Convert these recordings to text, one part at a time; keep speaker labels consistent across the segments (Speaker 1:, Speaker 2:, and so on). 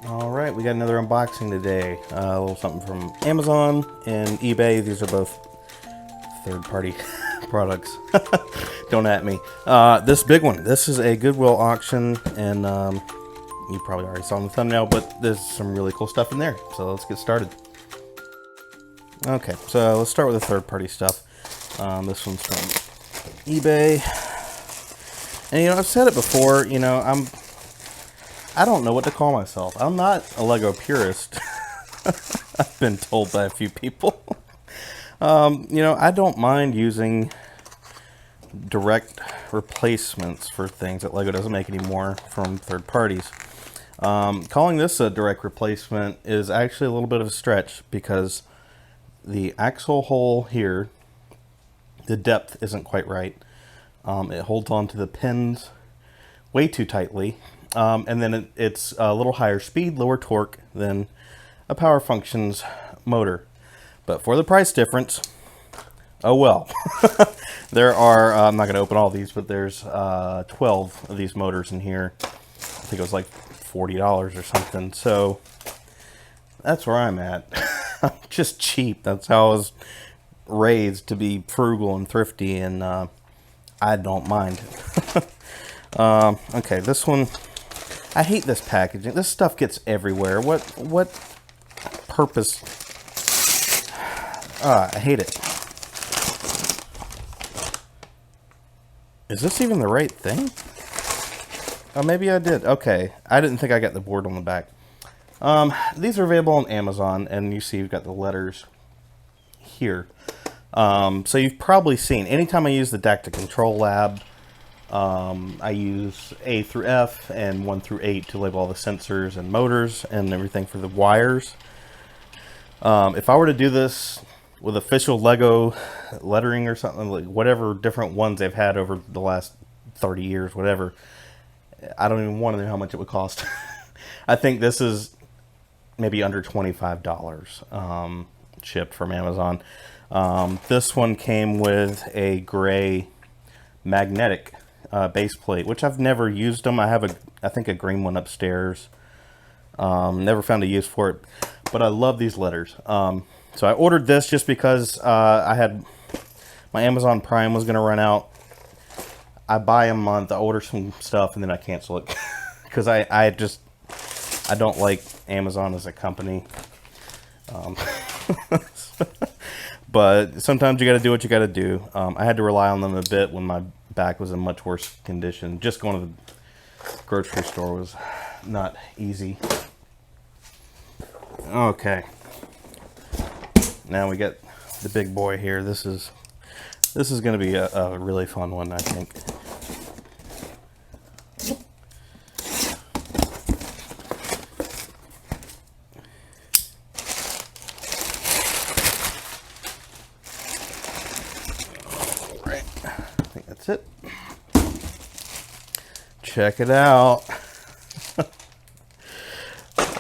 Speaker 1: Alright, we got another unboxing today. A little something from Amazon and eBay. These are both third-party products. Don't at me. This big one. This is a Goodwill auction, and you probably already saw in the thumbnail, but there's some really cool stuff in there. So let's get started. Okay, so let's start with the third-party stuff. This one's from eBay. And, I've said it before, I don't know what to call myself. I'm not a Lego purist. I've been told by a few people. I don't mind using direct replacements for things that Lego doesn't make anymore from third parties. Calling this a direct replacement is actually a little bit of a stretch because the axle hole here, the depth isn't quite right. It holds on to the pins way too tightly. And then it's a little higher speed, lower torque than a Power Functions motor. But for the price difference, oh well. There are, I'm not going to open all these, but there's 12 of these motors in here. I think it was like $40 or something. So that's where I'm at. I'm just cheap. That's how I was raised, to be frugal and thrifty, and I don't mind. Okay, this one. I hate this packaging. This stuff gets everywhere. What purpose? I hate it. Is this even the right thing? Oh, maybe I did. Okay. I didn't think I got the board on the back. These are available on Amazon, and you see you've got the letters here. So you've probably seen, anytime I use the DAC to Control Lab, I use A through F and 1 through 8 to label all the sensors and motors and everything for the wires. If I were to do this with official Lego lettering or something, like whatever different ones they've had over the last 30 years, whatever, I don't even want to know how much it would cost. I think this is maybe under $25 shipped from Amazon. This one came with a gray magnetic base plate, which I've never used them. I have I think a green one upstairs. Never found a use for it, but I love these letters. So I ordered this just because I had my Amazon Prime was going to run out. I buy a month, I order some stuff, and then I cancel it because I don't like Amazon as a company. But sometimes you got to do what you got to do. I had to rely on them a bit when my back was in much worse condition. Just going to the grocery store was not easy. Okay. Now we get the big boy here. This is going to be a really fun one, I think. That's it. Check it out.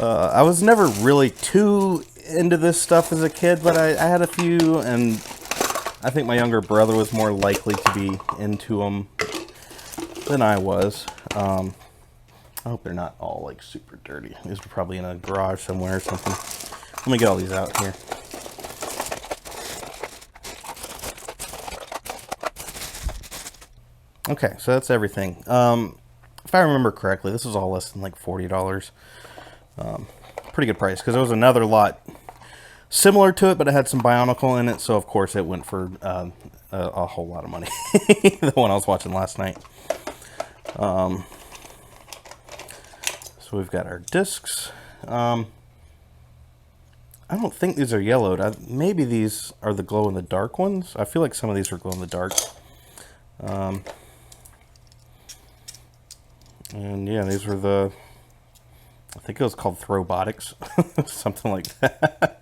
Speaker 1: I was never really too into this stuff as a kid, but I had a few, and I think my younger brother was more likely to be into them than I was. I hope they're not all like super dirty. These are probably in a garage somewhere or something. Let me get all these out here. Okay, so that's everything. If I remember correctly, this was all less than like $40. Pretty good price, because there was another lot similar to it, but it had some Bionicle in it, so of course it went for a whole lot of money. The one I was watching last night. So we've got our discs. I don't think these are yellowed. Maybe these are the glow-in-the-dark ones. I feel like some of these are glow-in-the-dark. And yeah, these were I think it was called Throwbotics, something like that.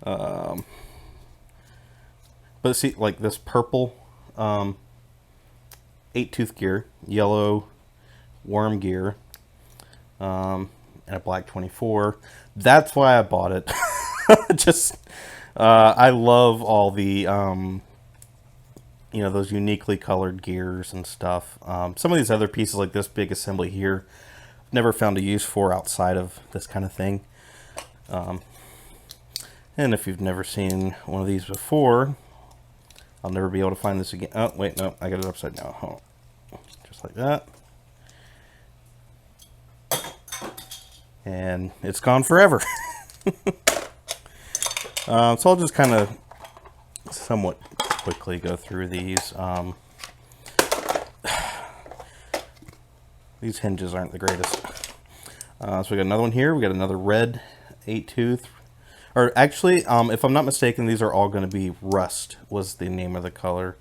Speaker 1: But see, like this purple 8-tooth gear, yellow worm gear, and a black 24. That's why I bought it. I love all the those uniquely colored gears and stuff. Some of these other pieces, like this big assembly here, never found a use for outside of this kind of thing. And if you've never seen one of these before, I'll never be able to find this again. Oh, wait, no, I got it upside down. Oh, just like that. And it's gone forever. So I'll just kind of somewhat quickly go through these. These hinges aren't the greatest. So we got another one here. We got another red 8-tooth. Or actually, if I'm not mistaken, these are all going to be rust, was the name of the color.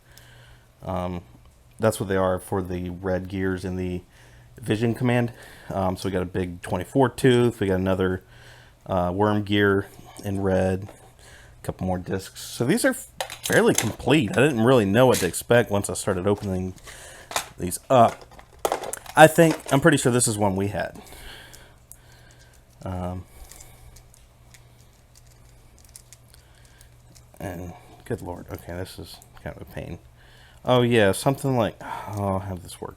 Speaker 1: That's what they are for the red gears in the Vision Command. So we got a big 24 tooth. We got another worm gear in red. A couple more discs. So these are fairly complete. I didn't really know what to expect once I started opening these up. I'm pretty sure this is one we had. And good Lord, okay, this is kind of a pain. Oh yeah, something like, oh, I'll have this work.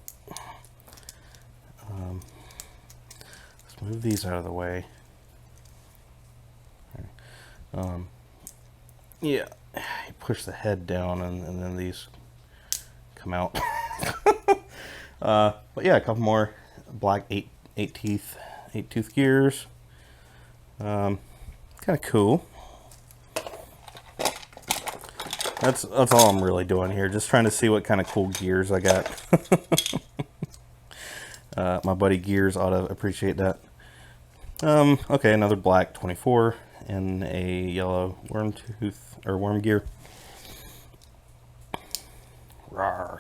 Speaker 1: Let's move these out of the way. Yeah, you push the head down and then these come out. But yeah, a couple more black 8 tooth gears. Kind of cool. That's all I'm really doing here. Just trying to see what kind of cool gears I got. My buddy Gears ought to appreciate that. Okay, another black 24 and a yellow worm tooth or worm gear. Rawr.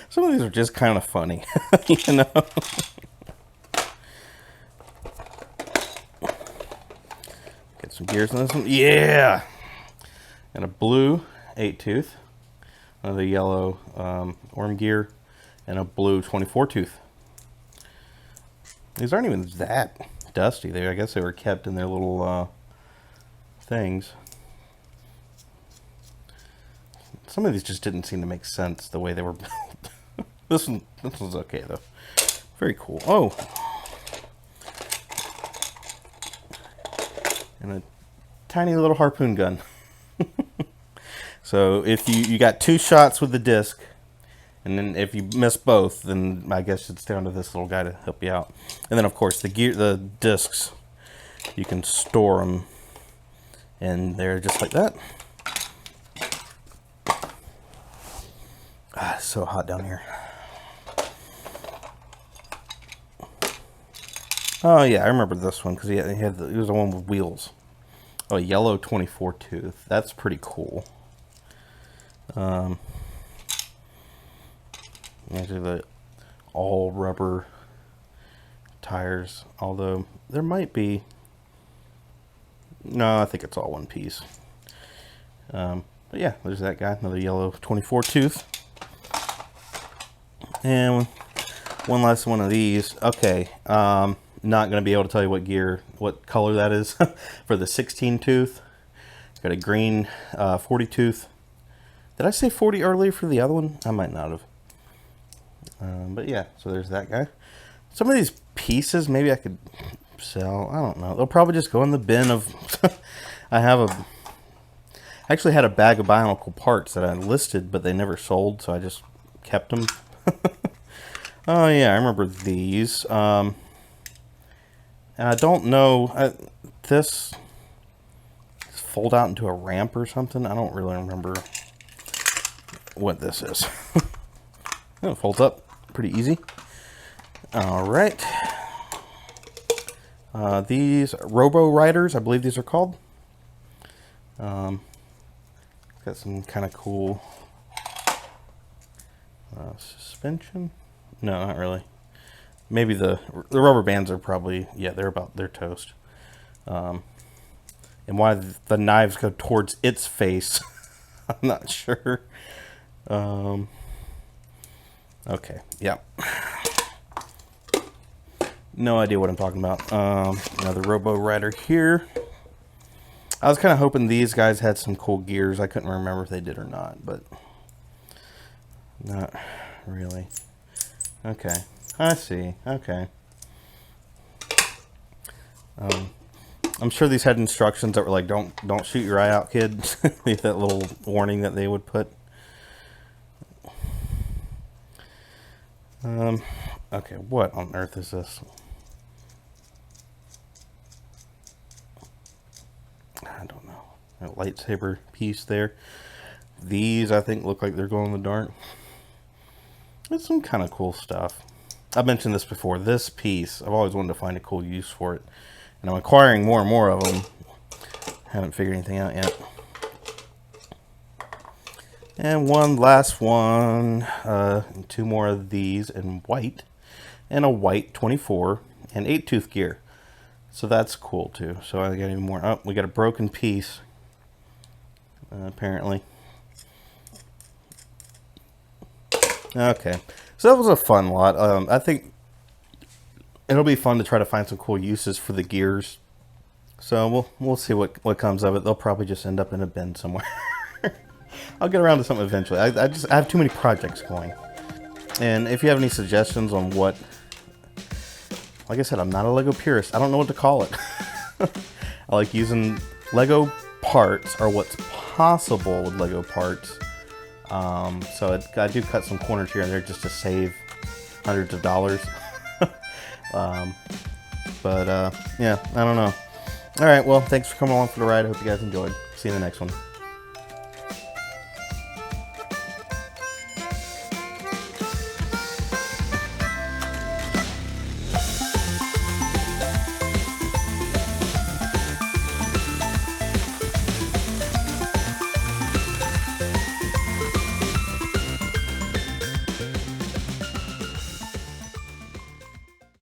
Speaker 1: Some of these are just kind of funny, you know. Get some gears on this one. Yeah! And a blue 8-tooth. Another yellow worm gear. And a blue 24 tooth. These aren't even that dusty. I guess they were kept in their little things. Some of these just didn't seem to make sense the way they were built. This one's okay though. Very cool. Oh! And a tiny little harpoon gun. So if you got 2 shots with the disc, and then if you miss both, then I guess it's down to this little guy to help you out. And then of course the discs, you can store them in there just like that. Ah, it's so hot down here. Oh yeah, I remember this one because he was the one with wheels. Oh, a yellow 24 tooth. That's pretty cool. These are the all rubber tires. Although there might be. No, I think it's all one piece. But yeah, there's that guy. Another yellow 24 tooth. And one last one of these. Okay. Not going to be able to tell you what color that is for the 16 tooth. It's got a green 40 tooth. Did I say 40 earlier for the other one? I might not have. But yeah, so there's that guy. Some of these pieces maybe I could sell. I don't know. They'll probably just go in the bin of... I actually had a bag of Bionicle parts that I listed, but they never sold, so I just kept them. Oh yeah, I remember these. And I don't know, this fold out into a ramp or something. I don't really remember what this is. It folds up pretty easy. All right. These Roboriders, I believe these are called. Got some kind of cool suspension. No, not really. Maybe the rubber bands are probably, yeah, they're toast. And why the knives go towards its face, I'm not sure. Okay, yeah. No idea what I'm talking about. Another Roborider here. I was kind of hoping these guys had some cool gears. I couldn't remember if they did or not, but not really. Okay. I see. Okay. I'm sure these had instructions that were like, don't shoot your eye out, kid. That little warning that they would put. Okay, what on earth is this? I don't know. A lightsaber piece there. These, I think, look like they're glow in the dark. It's some kind of cool stuff. I've mentioned this before. This piece, I've always wanted to find a cool use for it. And I'm acquiring more and more of them. Haven't figured anything out yet. And one last one. 2 more of these in white. And a white 24 and 8-tooth gear. So that's cool too. So I got even more. Oh, we got a broken piece. Apparently. Okay. So that was a fun lot. I think it'll be fun to try to find some cool uses for the gears. So we'll see what comes of it. They'll probably just end up in a bin somewhere. I'll get around to something eventually. I have too many projects going. And if you have any suggestions on what, like I said, I'm not a Lego purist. I don't know what to call it. I like using Lego parts, or what's possible with Lego parts. So I do cut some corners here and there just to save hundreds of dollars. Yeah, I don't know. All right, well, thanks for coming along for the ride. I hope you guys enjoyed. See you in the next one.